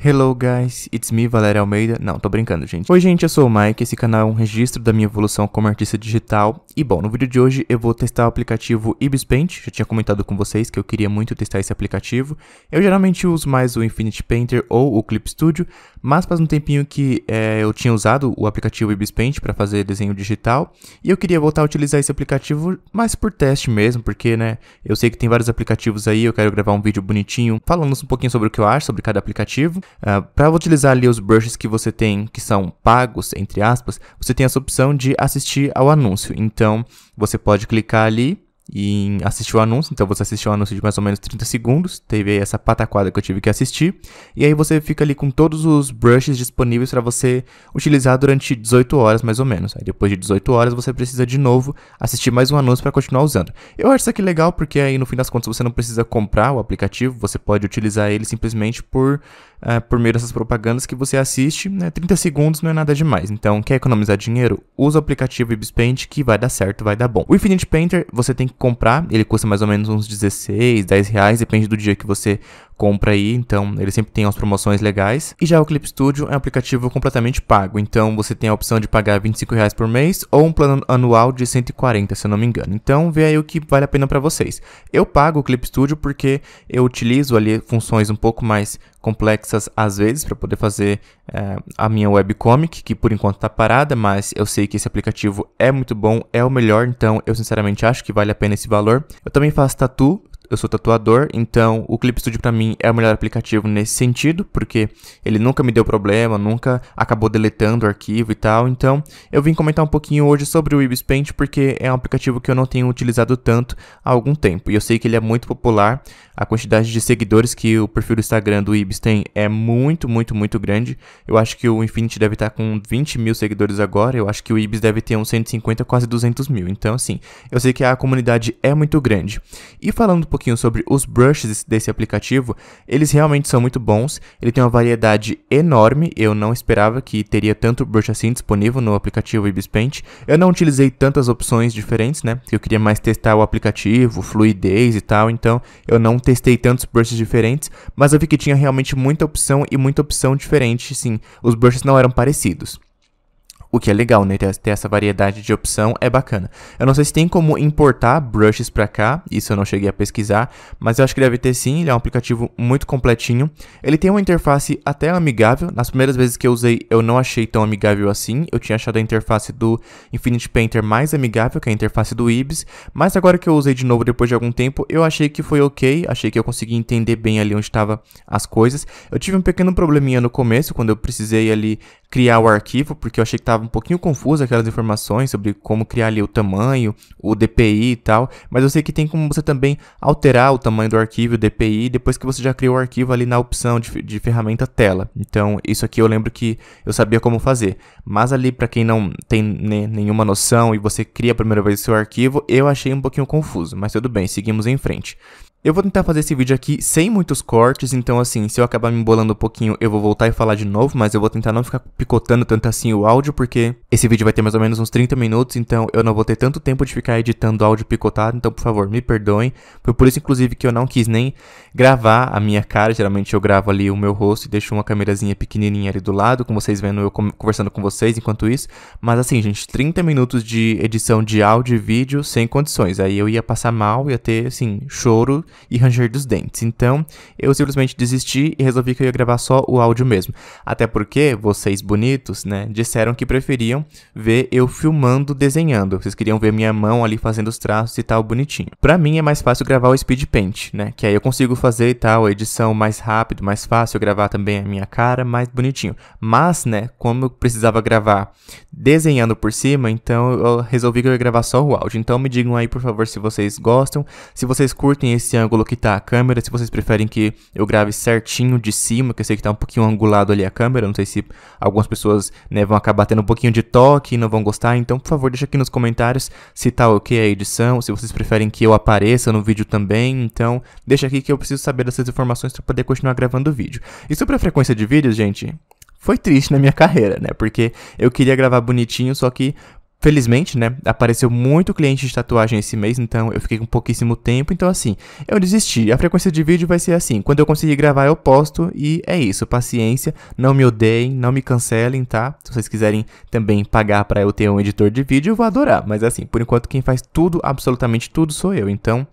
Hello guys, it's me, Valério Almeida. Não, tô brincando, gente. Oi gente, eu sou o Mike, esse canal é um registro da minha evolução como artista digital. E bom, no vídeo de hoje eu vou testar o aplicativo Ibis Paint. Já tinha comentado com vocês que eu queria muito testar esse aplicativo. Eu geralmente uso mais o Infinity Painter ou o Clip Studio, mas faz um tempinho que eu tinha usado o aplicativo Ibis Paint para fazer desenho digital. E eu queria voltar a utilizar esse aplicativo mais por teste mesmo, porque né, eu sei que tem vários aplicativos aí, eu quero gravar um vídeo bonitinho falando um pouquinho sobre o que eu acho sobre cada aplicativo. Para utilizar ali os brushes que você tem, que são pagos, entre aspas, você tem essa opção de assistir ao anúncio. Então, você pode clicar ali e assistir o anúncio. Então, você assistiu um anúncio de mais ou menos 30 segundos. Teve aí essa pataquada que eu tive que assistir. E aí, você fica ali com todos os brushes disponíveis para você utilizar durante 18 horas, mais ou menos. Aí, depois de 18 horas, você precisa de novo assistir mais um anúncio para continuar usando. Eu acho isso aqui legal porque aí, no fim das contas, você não precisa comprar o aplicativo. Você pode utilizar ele simplesmente por meio dessas propagandas que você assiste, né? 30 segundos não é nada demais. Então, quer economizar dinheiro? Usa o aplicativo Ibis Paint que vai dar certo, vai dar bom. O Infinity Painter você tem que comprar, ele custa mais ou menos uns 16, 10 reais, depende do dia que você compra aí, então ele sempre tem umas promoções legais. E já o Clip Studio é um aplicativo completamente pago, então você tem a opção de pagar 25 reais por mês ou um plano anual de 140, se eu não me engano. Então vê aí o que vale a pena para vocês. Eu pago o Clip Studio porque eu utilizo ali funções um pouco mais complexas às vezes para poder fazer a minha webcomic, que por enquanto está parada, mas eu sei que esse aplicativo é muito bom, é o melhor, então eu sinceramente acho que vale a pena esse valor. Eu também faço tatu. Eu sou tatuador, então o Clip Studio pra mim é o melhor aplicativo nesse sentido, porque ele nunca me deu problema, nunca acabou deletando o arquivo e tal. Então eu vim comentar um pouquinho hoje sobre o Ibis Paint, porque é um aplicativo que eu não tenho utilizado tanto há algum tempo. E eu sei que ele é muito popular, a quantidade de seguidores que o perfil do Instagram do Ibis tem é muito grande. Eu acho que o Infinity deve estar com 20 mil seguidores agora, eu acho que o Ibis deve ter uns 150, quase 200 mil. Então assim, eu sei que a comunidade é muito grande. E falando um pouquinho sobre os brushes desse aplicativo, eles realmente são muito bons, ele tem uma variedade enorme, eu não esperava que teria tanto brush assim disponível no aplicativo Ibis Paint. Eu não utilizei tantas opções diferentes, né, porque eu queria mais testar o aplicativo, fluidez e tal, então eu não testei tantos brushes diferentes, mas eu vi que tinha realmente muita opção e muita opção diferente, sim, os brushes não eram parecidos. O que é legal, né? Ter essa variedade de opção é bacana. Eu não sei se tem como importar brushes pra cá, isso eu não cheguei a pesquisar, mas eu acho que deve ter sim, ele é um aplicativo muito completinho. Ele tem uma interface até amigável, nas primeiras vezes que eu usei eu não achei tão amigável assim, eu tinha achado a interface do Infinity Painter mais amigável que a interface do Ibis, mas agora que eu usei de novo depois de algum tempo, eu achei que foi ok, achei que eu consegui entender bem ali onde estavam as coisas. Eu tive um pequeno probleminha no começo, quando eu precisei ali criar o arquivo, porque eu achei que estava um pouquinho confuso aquelas informações sobre como criar ali o tamanho, o DPI e tal, mas eu sei que tem como você também alterar o tamanho do arquivo, o DPI, depois que você já criou o arquivo ali na opção de ferramenta tela. Então isso aqui eu lembro que eu sabia como fazer, mas ali para quem não tem nenhuma noção e você cria a primeira vez o seu arquivo, eu achei um pouquinho confuso, mas tudo bem, seguimos em frente. Eu vou tentar fazer esse vídeo aqui sem muitos cortes, então assim, se eu acabar me embolando um pouquinho, eu vou voltar e falar de novo, mas eu vou tentar não ficar picotando tanto assim o áudio, porque esse vídeo vai ter mais ou menos uns 30 minutos, então eu não vou ter tanto tempo de ficar editando áudio picotado, então por favor, me perdoem. Foi por isso, inclusive, que eu não quis nem gravar a minha cara, geralmente eu gravo ali o meu rosto e deixo uma câmerazinha pequenininha ali do lado, com vocês vendo eu conversando com vocês enquanto isso, mas assim, gente, 30 minutos de edição de áudio e vídeo sem condições, aí eu ia passar mal, ia ter, assim, choro e ranger dos dentes. Então, eu simplesmente desisti e resolvi que eu ia gravar só o áudio mesmo. Até porque vocês bonitos, né, disseram que preferiam ver eu filmando, desenhando. Vocês queriam ver minha mão ali fazendo os traços e tal, bonitinho. Pra mim é mais fácil gravar o Speed Paint, né, que aí eu consigo fazer e tal, a edição mais rápido, mais fácil, gravar também a minha cara mais bonitinho. Mas, né, como eu precisava gravar desenhando por cima, então eu resolvi que eu ia gravar só o áudio. Então me digam aí, por favor, se vocês gostam, se vocês curtem esse ângulo que tá a câmera, se vocês preferem que eu grave certinho de cima, que eu sei que tá um pouquinho angulado ali a câmera, não sei se algumas pessoas, né, vão acabar tendo um pouquinho de toque e não vão gostar, então por favor deixa aqui nos comentários se tá ok a edição, se vocês preferem que eu apareça no vídeo também, então deixa aqui que eu preciso saber dessas informações para poder continuar gravando o vídeo. E sobre a frequência de vídeos, gente, foi triste na minha carreira, né, porque eu queria gravar bonitinho, só que Felizmente, né, apareceu muito cliente de tatuagem esse mês, então eu fiquei com pouquíssimo tempo, então assim, eu desisti. A frequência de vídeo vai ser assim, quando eu conseguir gravar eu posto e é isso, paciência, não me odeiem, não me cancelem, tá? Se vocês quiserem também pagar pra eu ter um editor de vídeo, eu vou adorar, mas assim, por enquanto quem faz tudo, absolutamente tudo sou eu, então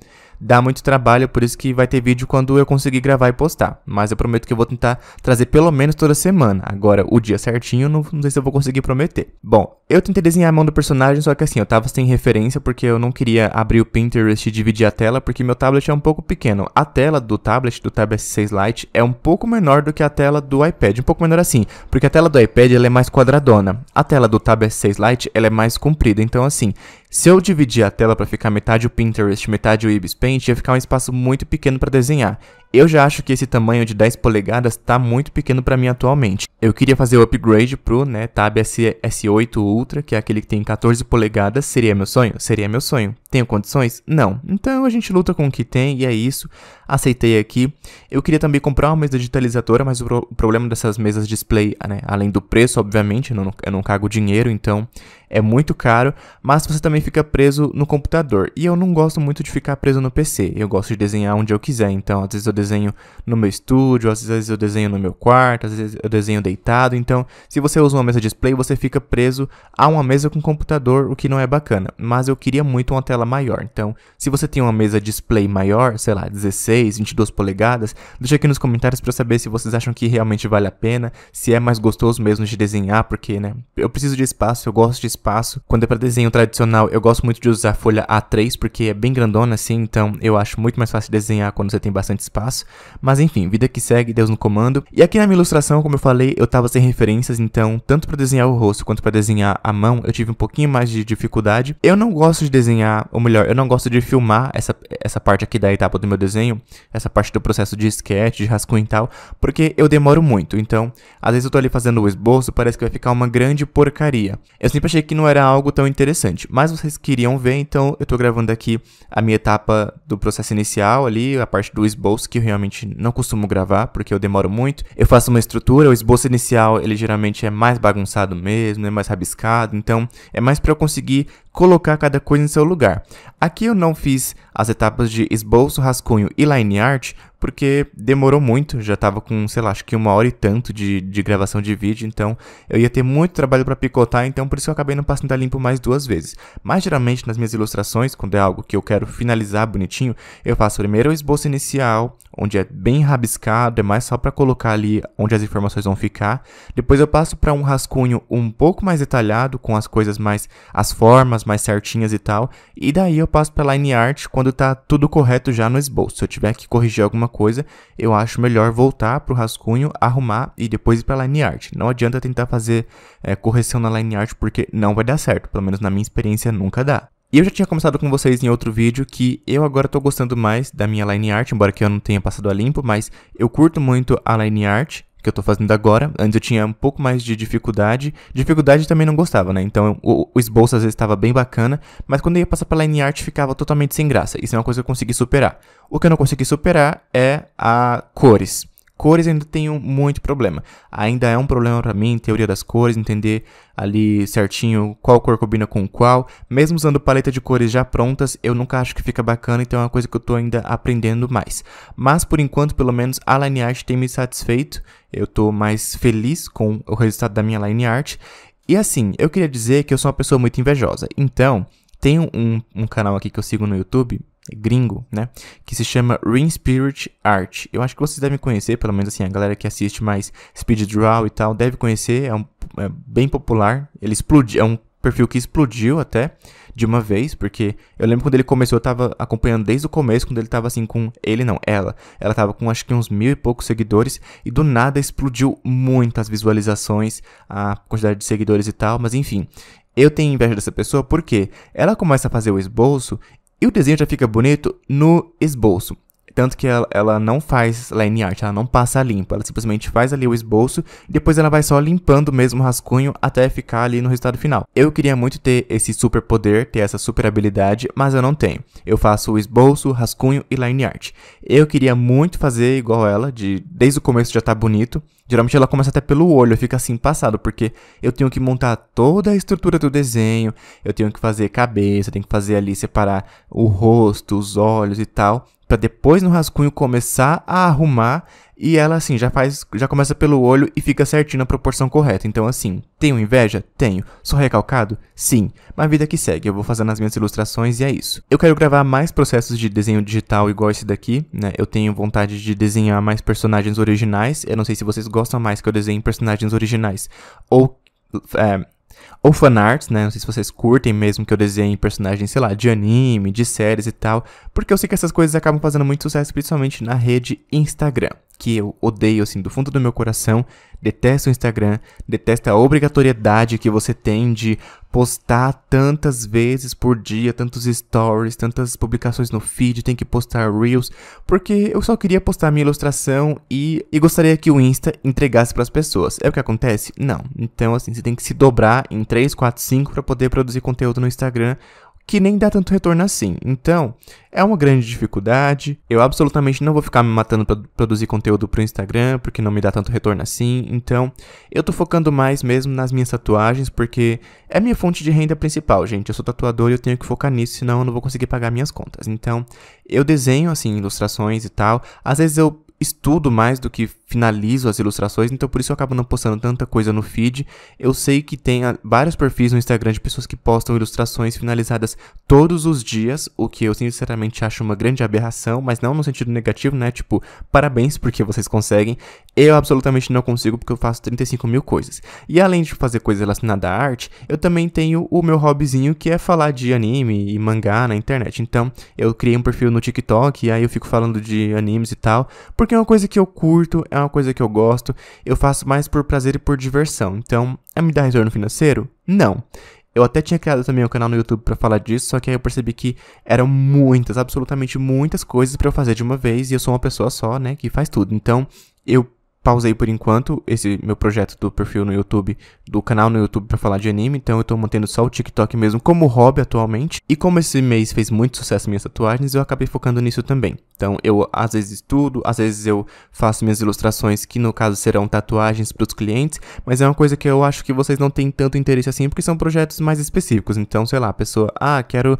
dá muito trabalho, por isso que vai ter vídeo quando eu conseguir gravar e postar. Mas eu prometo que eu vou tentar trazer pelo menos toda semana. Agora, o dia certinho, não sei se eu vou conseguir prometer. Bom, eu tentei desenhar a mão do personagem, só que assim, eu tava sem referência, porque eu não queria abrir o Pinterest e dividir a tela, porque meu tablet é um pouco pequeno. A tela do Tab S6 Lite, é um pouco menor do que a tela do iPad. Um pouco menor assim, porque a tela do iPad ela é mais quadradona. A tela do Tab S6 Lite, ela é mais comprida. Então assim, se eu dividir a tela para ficar metade o Pinterest, metade o Ibis Paint, ia ficar um espaço muito pequeno para desenhar. Eu já acho que esse tamanho de 10 polegadas tá muito pequeno para mim atualmente. Eu queria fazer o upgrade pro Tab S8 Ultra, que é aquele que tem 14 polegadas. Seria meu sonho? Seria meu sonho. Tenho condições? Não. Então a gente luta com o que tem e é isso. Aceitei aqui. Eu queria também comprar uma mesa digitalizadora, mas o problema dessas mesas display, né, além do preço, obviamente, eu não cago dinheiro, então é muito caro, mas você também fica preso no computador. E eu não gosto muito de ficar preso no PC. Eu gosto de desenhar onde eu quiser. Então, às vezes eu desenho no meu estúdio, às vezes eu desenho no meu quarto, às vezes eu desenho deitado. Então, se você usa uma mesa display, você fica preso a uma mesa com computador, o que não é bacana. Mas eu queria muito uma tela maior. Então, se você tem uma mesa display maior, sei lá, 16, 22 polegadas, deixa aqui nos comentários para eu saber se vocês acham que realmente vale a pena, se é mais gostoso mesmo de desenhar, porque, né, eu preciso de espaço, eu gosto de espaço. Quando é para desenho tradicional, eu gosto muito de usar folha A3, porque é bem grandona assim, então eu acho muito mais fácil de desenhar quando você tem bastante espaço. Mas enfim, vida que segue, Deus no comando. E aqui na minha ilustração, como eu falei, eu tava sem referências, então tanto para desenhar o rosto quanto para desenhar a mão, eu tive um pouquinho mais de dificuldade. Eu não gosto de desenhar, ou melhor, eu não gosto de filmar essa parte aqui da etapa do meu desenho, essa parte do processo de sketch, de rascunho e tal, porque eu demoro muito. Então, às vezes eu tô ali fazendo o esboço, parece que vai ficar uma grande porcaria. Eu sempre achei que não era algo tão interessante, mas vocês queriam ver, então eu tô gravando aqui a minha etapa do processo inicial ali, a parte do esboço, que eu realmente não costumo gravar, porque eu demoro muito. Eu faço uma estrutura, o esboço inicial, ele geralmente é mais bagunçado mesmo, é mais rabiscado, então é mais para eu conseguir colocar cada coisa em seu lugar. Aqui eu não fiz as etapas de esboço, rascunho e line art, porque demorou muito, já tava com, sei lá, acho que 1h e tanto de gravação de vídeo, então eu ia ter muito trabalho para picotar, então por isso eu acabei não passando a limpo mais 2 vezes. Mas geralmente nas minhas ilustrações, quando é algo que eu quero finalizar bonitinho, eu faço primeiro o esboço inicial, onde é bem rabiscado, é mais só para colocar ali onde as informações vão ficar. Depois eu passo para um rascunho um pouco mais detalhado, com as coisas mais, as formas mais certinhas e tal. E daí eu passo para line art quando tá tudo correto já no esboço. Se eu tiver que corrigir alguma coisa, eu acho melhor voltar pro rascunho, arrumar e depois ir para line art. Não adianta tentar fazer correção na line art porque não vai dar certo, pelo menos na minha experiência nunca dá. E eu já tinha comentado com vocês em outro vídeo que eu agora tô gostando mais da minha line art, embora que eu não tenha passado a limpo, mas eu curto muito a line art que eu tô fazendo agora. Antes eu tinha um pouco mais de dificuldade. Dificuldade também não gostava, né? Então o esboço às vezes estava bem bacana, mas quando eu ia passar pra line art ficava totalmente sem graça. Isso é uma coisa que eu consegui superar. O que eu não consegui superar é a cores. Cores ainda tenho muito problema. Ainda é um problema pra mim, teoria das cores, entender ali certinho qual cor combina com qual. Mesmo usando paleta de cores já prontas, eu nunca acho que fica bacana, então é uma coisa que eu tô ainda aprendendo mais. Mas por enquanto, pelo menos, a line art tem me satisfeito. Eu tô mais feliz com o resultado da minha line art. E assim, eu queria dizer que eu sou uma pessoa muito invejosa. Então, tem um canal aqui que eu sigo no YouTube, gringo, né, que se chama Ring Spirit Art. Eu acho que vocês devem conhecer, pelo menos assim, a galera que assiste mais Speed Draw e tal, deve conhecer, é bem popular. Ele explodiu, é um perfil que explodiu até de uma vez, porque eu lembro quando ele começou, eu tava acompanhando desde o começo, quando ele tava assim com, ela tava com acho que uns 1000 e poucos seguidores, e do nada explodiu muitas visualizações, a quantidade de seguidores e tal, mas enfim, eu tenho inveja dessa pessoa porque ela começa a fazer o esboço, e o desenho já fica bonito no esboço. Tanto que ela não faz line art, ela não passa limpo, ela simplesmente faz ali o esboço e depois ela vai só limpando mesmo o rascunho até ficar ali no resultado final. Eu queria muito ter esse super poder, ter essa super habilidade, mas eu não tenho. Eu faço o esboço, rascunho e line art. Eu queria muito fazer igual ela, desde o começo já tá bonito. Geralmente ela começa até pelo olho, fica assim passado, porque eu tenho que montar toda a estrutura do desenho, eu tenho que fazer cabeça, tenho que fazer ali, separar o rosto, os olhos e tal, pra depois no rascunho começar a arrumar e ela assim, já começa pelo olho e fica certinho na proporção correta. Então assim, tenho inveja? Tenho. Sou recalcado? Sim. Mas vida que segue, eu vou fazendo as minhas ilustrações e é isso. Eu quero gravar mais processos de desenho digital igual esse daqui, né? Eu tenho vontade de desenhar mais personagens originais. Eu não sei se vocês gostam mais que eu desenhe personagens originais ou fanarts, né? Não sei se vocês curtem mesmo que eu desenhe personagens, sei lá, de anime, de séries e tal, porque eu sei que essas coisas acabam fazendo muito sucesso, principalmente na rede Instagram, que eu odeio, assim, do fundo do meu coração, detesto o Instagram, detesto a obrigatoriedade que você tem de postar tantas vezes por dia, tantos stories, tantas publicações no feed, tem que postar reels, porque eu só queria postar minha ilustração e gostaria que o Insta entregasse para as pessoas. É o que acontece? Não. Então, assim, você tem que se dobrar em 3, 4, 5 para poder produzir conteúdo no Instagram, que nem dá tanto retorno assim. Então, é uma grande dificuldade. Eu absolutamente não vou ficar me matando para produzir conteúdo pro Instagram, porque não me dá tanto retorno assim. Então, eu tô focando mais mesmo nas minhas tatuagens, porque é minha fonte de renda principal, gente. Eu sou tatuador e eu tenho que focar nisso, senão eu não vou conseguir pagar minhas contas. Então, eu desenho, assim, ilustrações e tal. Às vezes eu estudo mais do que finalizo as ilustrações, então por isso eu acabo não postando tanta coisa no feed. Eu sei que tem vários perfis no Instagram de pessoas que postam ilustrações finalizadas todos os dias, o que eu sinceramente acho uma grande aberração, mas não no sentido negativo, né? Tipo, parabéns porque vocês conseguem. Eu absolutamente não consigo porque eu faço 35 mil coisas. E além de fazer coisas relacionadas à arte, eu também tenho o meu hobbyzinho que é falar de anime e mangá na internet. Então, eu criei um perfil no TikTok e aí eu fico falando de animes e tal, porque é uma coisa que eu curto, é uma coisa que eu gosto, eu faço mais por prazer e por diversão. Então, me dá retorno financeiro? Não. Eu até tinha criado também um canal no YouTube pra falar disso, só que aí eu percebi que eram muitas, absolutamente muitas coisas pra eu fazer de uma vez e eu sou uma pessoa só, né, que faz tudo. Então, eu pausei por enquanto esse meu projeto do perfil no YouTube, do canal no YouTube pra falar de anime, então eu tô mantendo só o TikTok mesmo como hobby atualmente. E como esse mês fez muito sucesso minhas tatuagens, eu acabei focando nisso também. Então eu às vezes estudo, às vezes eu faço minhas ilustrações, que no caso serão tatuagens pros clientes, mas é uma coisa que eu acho que vocês não têm tanto interesse assim, porque são projetos mais específicos. Então, sei lá, a pessoa, quero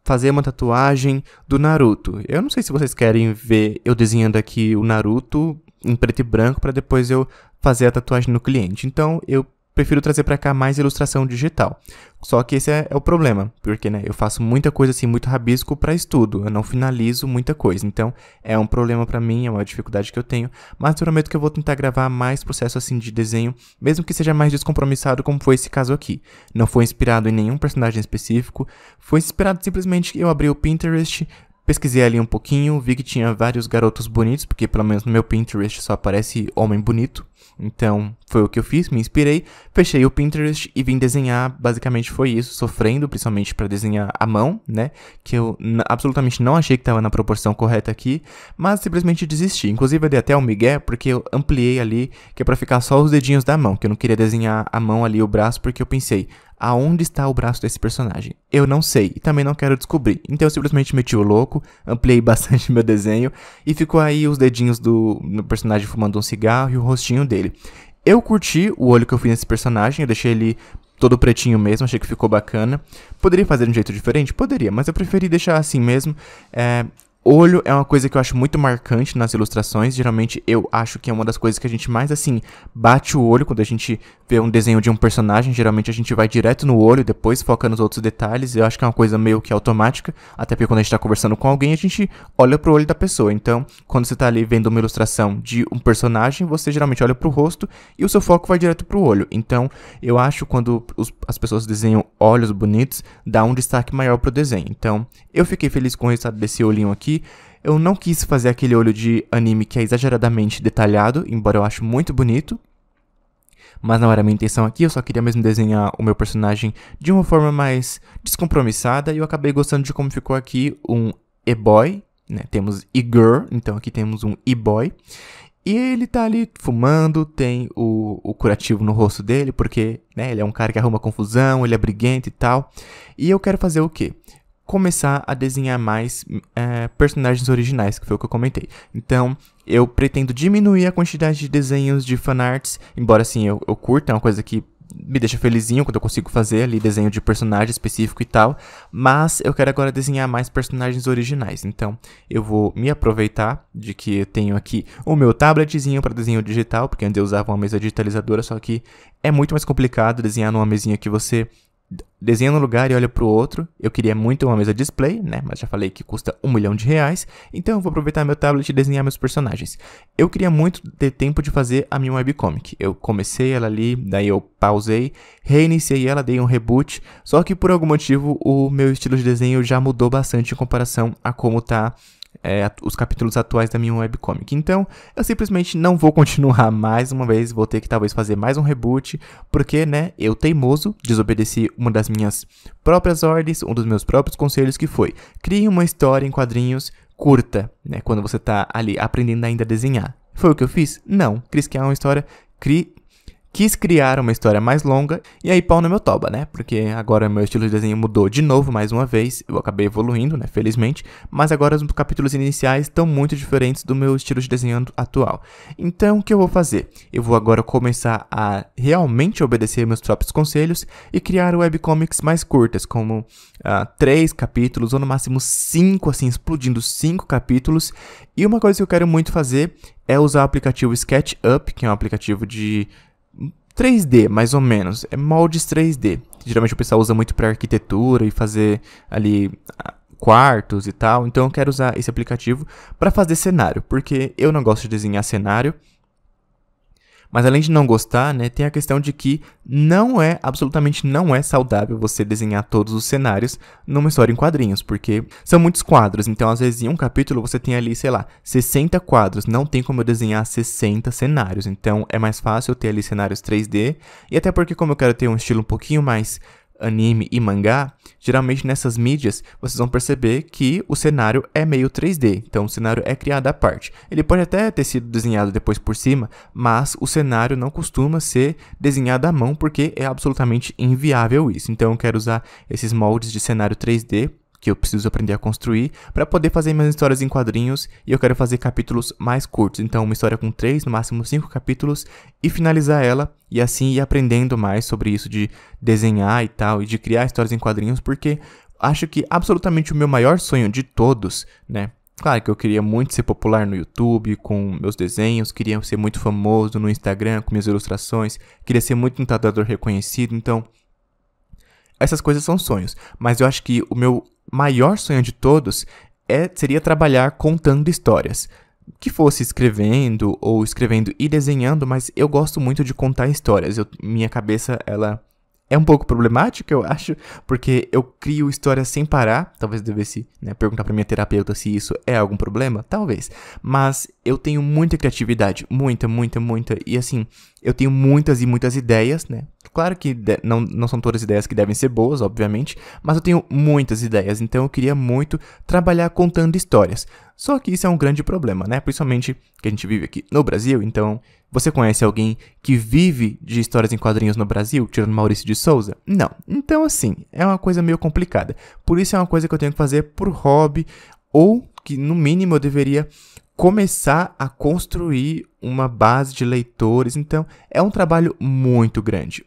fazer uma tatuagem do Naruto. Eu não sei se vocês querem ver eu desenhando aqui o Naruto em preto e branco para depois eu fazer a tatuagem no cliente. Então, eu prefiro trazer para cá mais ilustração digital. Só que esse é o problema, porque, né, eu faço muita coisa assim, muito rabisco para estudo, eu não finalizo muita coisa. Então, é um problema para mim, é uma dificuldade que eu tenho, mas eu prometo que eu vou tentar gravar mais processo assim de desenho, mesmo que seja mais descompromissado, como foi esse caso aqui. Não foi inspirado em nenhum personagem específico, foi inspirado simplesmente que eu abri o Pinterest, pesquisei ali um pouquinho, vi que tinha vários garotos bonitos, porque pelo menos no meu Pinterest só aparece homem bonito. Então, foi o que eu fiz, me inspirei, fechei o Pinterest e vim desenhar, basicamente foi isso, sofrendo, principalmente para desenhar à mão, né, que eu absolutamente não achei que estava na proporção correta aqui, mas simplesmente desisti. Inclusive eu dei até um migué, porque eu ampliei ali, que é para ficar só os dedinhos da mão, que eu não queria desenhar a mão ali, o braço, porque eu pensei, aonde está o braço desse personagem? Eu não sei e também não quero descobrir. Então eu simplesmente meti o louco, ampliei bastante meu desenho e ficou aí os dedinhos do personagem fumando um cigarro e o rostinho dele. Eu curti o olho que eu fiz nesse personagem, eu deixei ele todo pretinho mesmo, achei que ficou bacana. Poderia fazer de um jeito diferente? Poderia, mas eu preferi deixar assim mesmo. Olho é uma coisa que eu acho muito marcante nas ilustrações. Geralmente eu acho que é uma das coisas que a gente mais, assim, bate o olho quando a gente vê um desenho de um personagem. Geralmente a gente vai direto no olho e depois foca nos outros detalhes. Eu acho que é uma coisa meio que automática. Até porque quando a gente tá conversando com alguém, a gente olha pro olho da pessoa. Então, quando você tá ali vendo uma ilustração de um personagem, você geralmente olha pro rosto e o seu foco vai direto pro olho. Então, eu acho que quando as pessoas desenham olhos bonitos, dá um destaque maior pro desenho. Então, eu fiquei feliz com o resultado desse olhinho aqui. Eu não quis fazer aquele olho de anime que é exageradamente detalhado, embora eu ache muito bonito. Mas não era a minha intenção aqui, eu só queria mesmo desenhar o meu personagem de uma forma mais descompromissada. E eu acabei gostando de como ficou aqui um e-boy, né? Temos e-girl, então aqui temos um e-boy. E ele tá ali fumando, tem o curativo no rosto dele, porque, né, ele é um cara que arruma confusão, ele é briguento e tal. E eu quero fazer o quê? Começar a desenhar mais personagens originais, que foi o que eu comentei. Então, eu pretendo diminuir a quantidade de desenhos de fanarts, embora assim eu curta, é uma coisa que me deixa felizinho quando eu consigo fazer ali desenho de personagem específico e tal, mas eu quero agora desenhar mais personagens originais. Então, eu vou me aproveitar de que eu tenho aqui o meu tabletzinho para desenho digital, porque antes eu usava uma mesa digitalizadora, só que é muito mais complicado desenhar numa mesinha que você desenha num lugar e olha pro outro. Eu queria muito uma mesa display, né? Mas já falei que custa R$1 milhão. Então eu vou aproveitar meu tablet e desenhar meus personagens. Eu queria muito ter tempo de fazer a minha webcomic. Eu comecei ela ali, daí eu pausei, reiniciei ela, dei um reboot. Só que por algum motivo o meu estilo de desenho já mudou bastante em comparação a como tá os capítulos atuais da minha webcomic. Então, eu simplesmente não vou continuar mais uma vez, vou ter que talvez fazer mais um reboot, porque, né, eu teimoso, desobedeci uma das minhas próprias ordens, um dos meus próprios conselhos, que foi: crie uma história em quadrinhos curta, né, quando você tá ali aprendendo ainda a desenhar. Foi o que eu fiz? Não. Quis criar uma história mais longa, e aí pau no meu toba, né? Porque agora meu estilo de desenho mudou de novo, mais uma vez. Eu acabei evoluindo, né? Felizmente. Mas agora os capítulos iniciais estão muito diferentes do meu estilo de desenho atual. Então, o que eu vou fazer? Eu vou agora começar a realmente obedecer meus próprios conselhos e criar webcomics mais curtas, como 3 capítulos, ou no máximo 5, assim, explodindo 5 capítulos. E uma coisa que eu quero muito fazer é usar o aplicativo SketchUp, que é um aplicativo de 3D, mais ou menos, é moldes 3D. Geralmente o pessoal usa muito para arquitetura e fazer ali quartos e tal. Então eu quero usar esse aplicativo para fazer cenário, porque eu não gosto de desenhar cenário. Mas além de não gostar, né, tem a questão de que absolutamente não é saudável você desenhar todos os cenários numa história em quadrinhos, porque são muitos quadros. Então, às vezes, em um capítulo você tem ali, sei lá, 60 quadros. Não tem como eu desenhar 60 cenários. Então, é mais fácil eu ter ali cenários 3D. E até porque, como eu quero ter um estilo um pouquinho mais anime e mangá, geralmente nessas mídias vocês vão perceber que o cenário é meio 3D, então o cenário é criado à parte. Ele pode até ter sido desenhado depois por cima, mas o cenário não costuma ser desenhado à mão, porque é absolutamente inviável isso. Então eu quero usar esses moldes de cenário 3D, que eu preciso aprender a construir, para poder fazer minhas histórias em quadrinhos, e eu quero fazer capítulos mais curtos. Então, uma história com 3, no máximo 5 capítulos, e finalizar ela, e assim ir aprendendo mais sobre isso de desenhar e tal, e de criar histórias em quadrinhos, porque acho que absolutamente o meu maior sonho de todos, né? Claro que eu queria muito ser popular no YouTube com meus desenhos, queria ser muito famoso no Instagram com minhas ilustrações, queria ser muito um tatuador reconhecido, então essas coisas são sonhos. Mas eu acho que o meu maior sonho de todos seria trabalhar contando histórias. Que fosse escrevendo ou escrevendo e desenhando, mas eu gosto muito de contar histórias. Minha cabeça, ela é um pouco problemática, eu acho, porque eu crio histórias sem parar. Talvez eu devesse, né, perguntar pra minha terapeuta se isso é algum problema, talvez. Mas eu tenho muita criatividade, muita, e assim, eu tenho muitas e muitas ideias, né? Claro que não são todas ideias que devem ser boas, obviamente, mas eu tenho muitas ideias, então eu queria muito trabalhar contando histórias. Só que isso é um grande problema, né? Principalmente que a gente vive aqui no Brasil, então você conhece alguém que vive de histórias em quadrinhos no Brasil, tirando Maurício de Souza? Não. Então, assim, é uma coisa meio complicada. Por isso é uma coisa que eu tenho que fazer por hobby, ou que, no mínimo, eu deveria começar a construir uma base de leitores. Então, é um trabalho muito grande,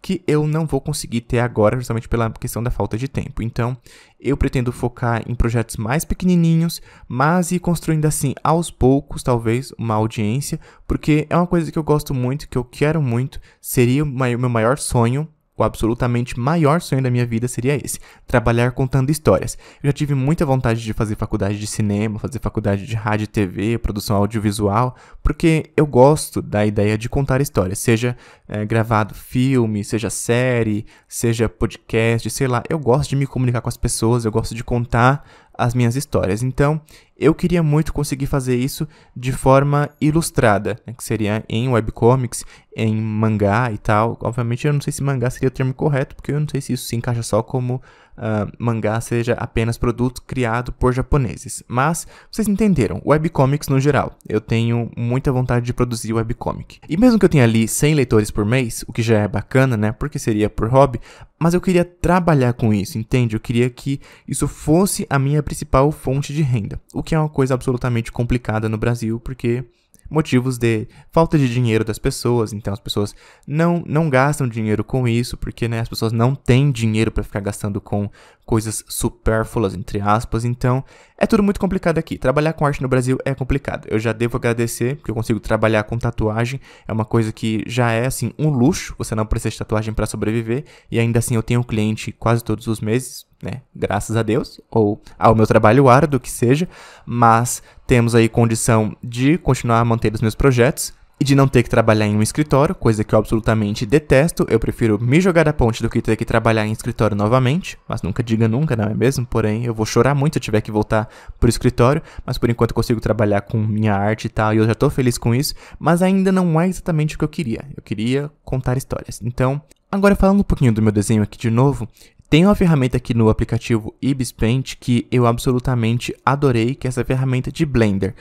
que eu não vou conseguir ter agora, justamente pela questão da falta de tempo. Então, eu pretendo focar em projetos mais pequenininhos, mas ir construindo assim, aos poucos, talvez, uma audiência, porque é uma coisa que eu gosto muito, que eu quero muito, seria o meu maior sonho. O absolutamente maior sonho da minha vida seria esse, trabalhar contando histórias. Eu já tive muita vontade de fazer faculdade de cinema, fazer faculdade de rádio e TV, produção audiovisual, porque eu gosto da ideia de contar histórias, seja gravado filme, seja série, seja podcast, sei lá. Eu gosto de me comunicar com as pessoas, eu gosto de contar as minhas histórias. Então, eu queria muito conseguir fazer isso de forma ilustrada, né, que seria em webcomics, em mangá e tal. Obviamente, eu não sei se mangá seria o termo correto, porque eu não sei se isso se encaixa só como mangá seja apenas produto criado por japoneses. Mas vocês entenderam, webcomics no geral. Eu tenho muita vontade de produzir webcomic. E mesmo que eu tenha ali 100 leitores por mês, o que já é bacana, né? Porque seria por hobby, mas eu queria trabalhar com isso, entende? Eu queria que isso fosse a minha principal fonte de renda. O que é uma coisa absolutamente complicada no Brasil, porque motivos de falta de dinheiro das pessoas, então as pessoas não gastam dinheiro com isso, porque né, as pessoas não têm dinheiro para ficar gastando com coisas supérfluas, entre aspas, então é tudo muito complicado aqui. Trabalhar com arte no Brasil é complicado. Eu já devo agradecer, porque eu consigo trabalhar com tatuagem, é uma coisa que já é assim um luxo, você não precisa de tatuagem para sobreviver, e ainda assim eu tenho um cliente quase todos os meses, né, graças a Deus, ou ao meu trabalho árduo, que seja, mas temos aí condição de continuar a manter os meus projetos e de não ter que trabalhar em um escritório, coisa que eu absolutamente detesto. Eu prefiro me jogar da ponte do que ter que trabalhar em escritório novamente, mas nunca diga nunca, não é mesmo? Porém, eu vou chorar muito se eu tiver que voltar pro escritório, mas por enquanto eu consigo trabalhar com minha arte e tal, e eu já tô feliz com isso, mas ainda não é exatamente o que eu queria. Eu queria contar histórias. Então, agora falando um pouquinho do meu desenho aqui de novo, tem uma ferramenta aqui no aplicativo Ibis Paint que eu absolutamente adorei, que é essa ferramenta de Blender.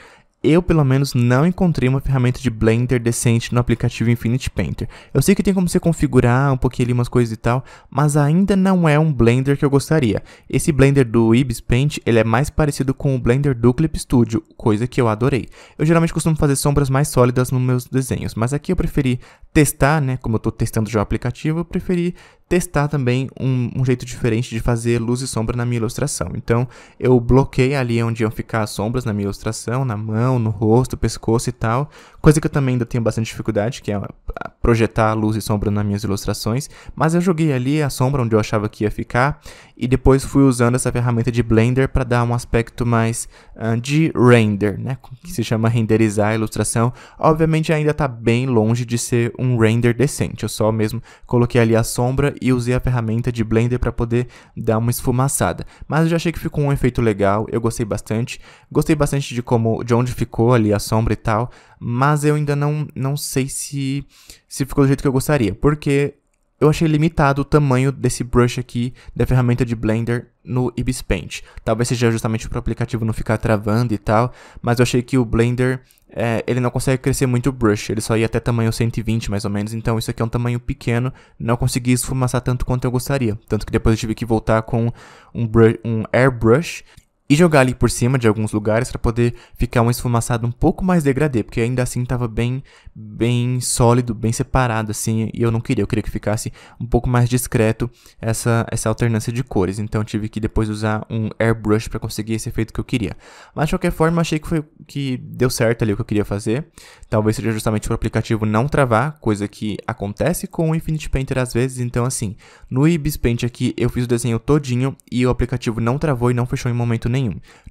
Eu, pelo menos, não encontrei uma ferramenta de Blender decente no aplicativo Infinity Painter. Eu sei que tem como você configurar um pouquinho ali umas coisas e tal, mas ainda não é um Blender que eu gostaria. Esse Blender do Ibis Paint, ele é mais parecido com o Blender do Clip Studio, coisa que eu adorei. Eu geralmente costumo fazer sombras mais sólidas nos meus desenhos, mas aqui eu preferi testar, né, como eu estou testando já o aplicativo, eu preferi testar também um jeito diferente de fazer luz e sombra na minha ilustração. Então, eu bloqueei ali onde iam ficar as sombras na minha ilustração, na mão, no rosto, pescoço e tal. Coisa que eu também ainda tenho bastante dificuldade, que é projetar luz e sombra nas minhas ilustrações. Mas eu joguei ali a sombra onde eu achava que ia ficar. E depois fui usando essa ferramenta de Blender para dar um aspecto mais de render, né? Que se chama renderizar a ilustração. Obviamente ainda está bem longe de ser um render decente. Eu só mesmo coloquei ali a sombra e usei a ferramenta de Blender para poder dar uma esfumaçada. Mas eu já achei que ficou um efeito legal, eu gostei bastante. Gostei bastante de onde ficou ali a sombra e tal, mas eu ainda não sei se ficou do jeito que eu gostaria, porque eu achei limitado o tamanho desse brush aqui da ferramenta de Blender no Ibis Paint. Talvez seja justamente para o aplicativo não ficar travando e tal, mas eu achei que o Blender, ele não consegue crescer muito o brush, ele só ia até tamanho 120 mais ou menos, então isso aqui é um tamanho pequeno, não consegui esfumaçar tanto quanto eu gostaria. Tanto que depois eu tive que voltar com um airbrush e jogar ali por cima de alguns lugares para poder ficar um esfumaçado um pouco mais degradê, porque ainda assim estava bem sólido, bem separado assim, e eu queria que ficasse um pouco mais discreto essa alternância de cores, então eu tive que depois usar um airbrush para conseguir esse efeito que eu queria. Mas de qualquer forma, achei que deu certo ali o que eu queria fazer. Talvez seja justamente para o aplicativo não travar, coisa que acontece com o Infinity Painter às vezes, então assim, no Ibis Paint aqui eu fiz o desenho todinho e o aplicativo não travou e não fechou em momento nenhum.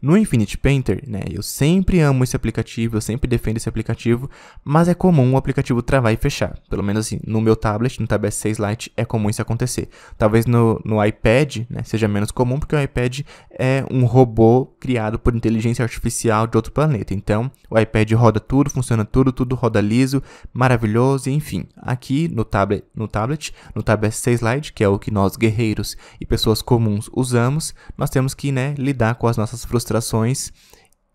No Infinity Painter, né, eu sempre amo esse aplicativo, eu sempre defendo esse aplicativo, mas é comum o aplicativo travar e fechar. Pelo menos assim, no meu tablet, no Tab S6 Lite, é comum isso acontecer. Talvez no iPad, né, seja menos comum, porque o iPad é um robô criado por inteligência artificial de outro planeta. Então, o iPad roda tudo, funciona tudo roda liso, maravilhoso, enfim. Aqui no tablet, no Tab S6 Lite, que é o que nós guerreiros e pessoas comuns usamos, nós temos que, né, lidar com as nossas frustrações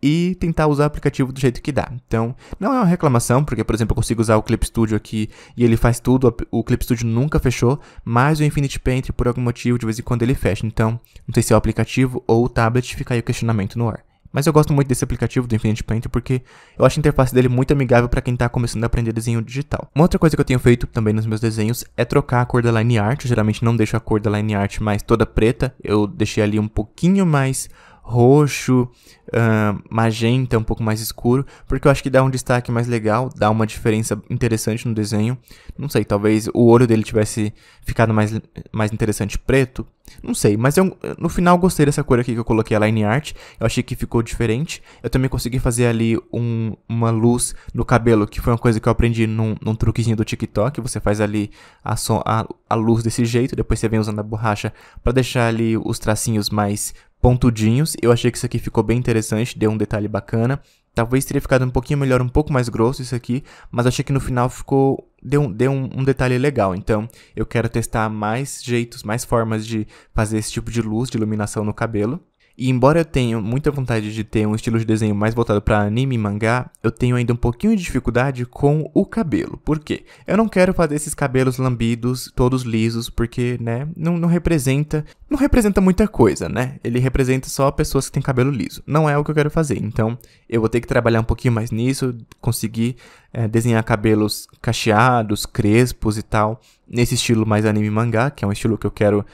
e tentar usar o aplicativo do jeito que dá. Então, não é uma reclamação, porque, por exemplo, eu consigo usar o Clip Studio aqui e ele faz tudo, o Clip Studio nunca fechou, mas o Infinity Painter, por algum motivo, de vez em quando ele fecha. Então, não sei se é o aplicativo ou o tablet, fica aí o questionamento no ar. Mas eu gosto muito desse aplicativo do Infinity Painter porque eu acho a interface dele muito amigável para quem está começando a aprender desenho digital. Uma outra coisa que eu tenho feito também nos meus desenhos é trocar a cor da line art. Eu geralmente não deixo a cor da line art mais toda preta, eu deixei ali um pouquinho mais roxo, magenta, um pouco mais escuro, porque eu acho que dá um destaque mais legal, dá uma diferença interessante no desenho. Não sei, talvez o olho dele tivesse ficado mais interessante preto, não sei, mas eu no final gostei dessa cor aqui que eu coloquei a line art, eu achei que ficou diferente. Eu também consegui fazer ali uma luz no cabelo, que foi uma coisa que eu aprendi num truquezinho do TikTok. Você faz ali a luz desse jeito, depois você vem usando a borracha para deixar ali os tracinhos mais pontudinhos. Eu achei que isso aqui ficou bem interessante, deu um detalhe bacana. Talvez teria ficado um pouquinho melhor, um pouco mais grosso isso aqui, mas achei que no final deu um detalhe legal. Então, eu quero testar mais jeitos, mais formas de fazer esse tipo de luz, de iluminação no cabelo. E embora eu tenha muita vontade de ter um estilo de desenho mais voltado para anime e mangá, eu tenho ainda um pouquinho de dificuldade com o cabelo. Por quê? Eu não quero fazer esses cabelos lambidos, todos lisos, porque, né, não representa muita coisa, né? Ele representa só pessoas que têm cabelo liso. Não é o que eu quero fazer. Então, eu vou ter que trabalhar um pouquinho mais nisso, conseguir desenhar cabelos cacheados, crespos e tal, nesse estilo mais anime e mangá, que é um estilo que eu quero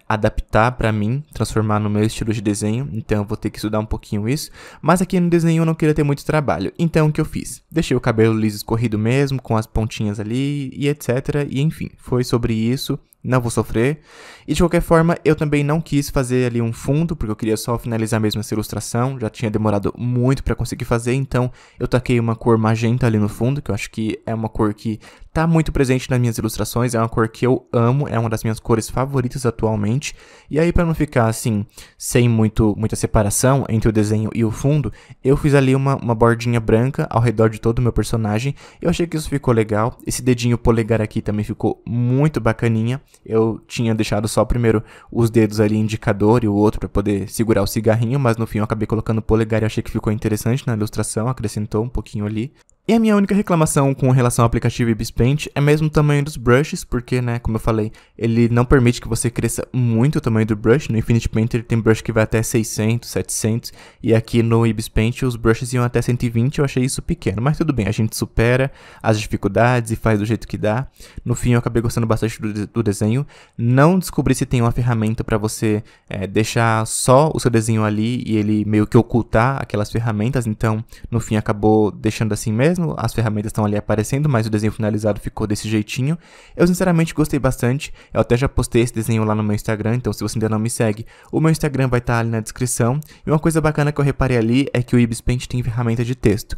adaptar pra mim, transformar no meu estilo de desenho. Então eu vou ter que estudar um pouquinho isso. Mas aqui no desenho eu não queria ter muito trabalho. Então o que eu fiz? Deixei o cabelo liso escorrido mesmo, com as pontinhas ali e etc. E enfim, foi sobre isso. Não vou sofrer. E de qualquer forma, eu também não quis fazer ali um fundo, porque eu queria só finalizar mesmo essa ilustração. Já tinha demorado muito pra conseguir fazer, então eu taquei uma cor magenta ali no fundo, que eu acho que é uma cor que tá muito presente nas minhas ilustrações. É uma cor que eu amo, é uma das minhas cores favoritas atualmente. E aí, pra não ficar assim, sem muita separação entre o desenho e o fundo, eu fiz ali uma bordinha branca ao redor de todo o meu personagem. Eu achei que isso ficou legal. Esse dedinho polegar aqui também ficou muito bacaninha. Eu tinha deixado só primeiro os dedos ali, indicador e o outro para poder segurar o cigarrinho, mas no fim eu acabei colocando o polegar e achei que ficou interessante na ilustração, acrescentou um pouquinho ali. E a minha única reclamação com relação ao aplicativo Ibis Paint é mesmo o tamanho dos brushes, porque, né, como eu falei, ele não permite que você cresça muito o tamanho do brush. No Infinity Painter tem brush que vai até 600, 700, e aqui no Ibis Paint os brushes iam até 120, eu achei isso pequeno, mas tudo bem, a gente supera as dificuldades e faz do jeito que dá. No fim eu acabei gostando bastante do desenho. Não descobri se tem uma ferramenta para você deixar só o seu desenho ali e ele meio que ocultar aquelas ferramentas, então no fim acabou deixando assim mesmo. As ferramentas estão ali aparecendo, mas o desenho finalizado ficou desse jeitinho. Eu sinceramente gostei bastante. Eu até já postei esse desenho lá no meu Instagram, então se você ainda não me segue, o meu Instagram vai estar ali na descrição. E uma coisa bacana que eu reparei ali é que o Ibis Paint tem ferramenta de texto.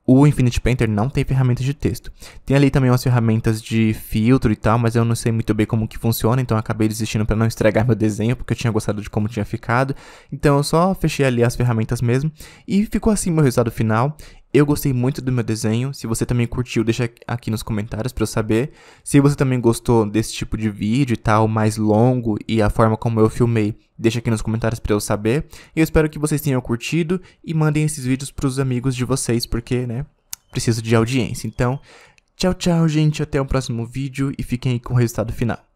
O Infinity Painter não tem ferramentas de texto. Tem ali também umas ferramentas de filtro e tal, mas eu não sei muito bem como que funciona, então eu acabei desistindo para não estragar meu desenho, porque eu tinha gostado de como tinha ficado. Então eu só fechei ali as ferramentas mesmo, e ficou assim meu resultado final. Eu gostei muito do meu desenho. Se você também curtiu, deixa aqui nos comentários pra eu saber. Se você também gostou desse tipo de vídeo e tal, mais longo, e a forma como eu filmei, deixa aqui nos comentários pra eu saber. Eu espero que vocês tenham curtido e mandem esses vídeos pros amigos de vocês, porque, né, preciso de audiência. Então, tchau, tchau, gente. Até o próximo vídeo e fiquem aí com o resultado final.